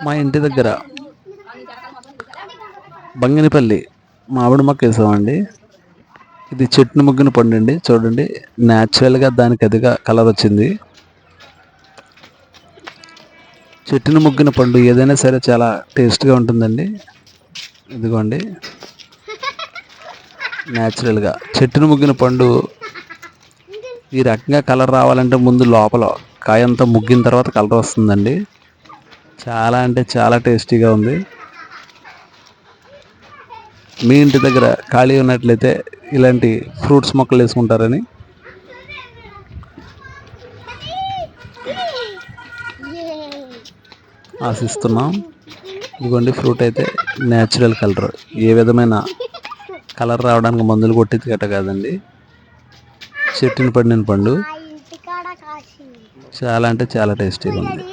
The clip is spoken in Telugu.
మా ఇంటి దగ్గర బంగినపల్లి మామిడి మొక్క వేసామండి. ఇది చెట్టును ముగ్గిన పండు అండి. చూడండి, న్యాచురల్గా దానికి అదిగా కలర్ వచ్చింది. చెట్టును ముగ్గిన పండు ఏదైనా సరే చాలా టేస్ట్గా ఉంటుందండి. ఇదిగోండి, న్యాచురల్గా చెట్టును ముగ్గిన పండు ఈ రకంగా కలర్ రావాలంటే ముందు లోపల కాయ అంతా ముగ్గిన తర్వాత కలర్ వస్తుందండి. చాలా అంటే చాలా టేస్టీగా ఉంది. మీ ఇంటి దగ్గర ఖాళీ ఉన్నట్లయితే ఇలాంటి ఫ్రూట్స్ మొక్కలు వేసుకుంటారని ఆశిస్తున్నాం. ఇదిగోండి, ఫ్రూట్ అయితే న్యాచురల్ కలర్, ఏ విధమైన కలర్ రావడానికి మందులు కొట్టేది గట్ట కాదండి. చెట్టుని పండిన పండు చాలా అంటే చాలా టేస్టీగా ఉంది.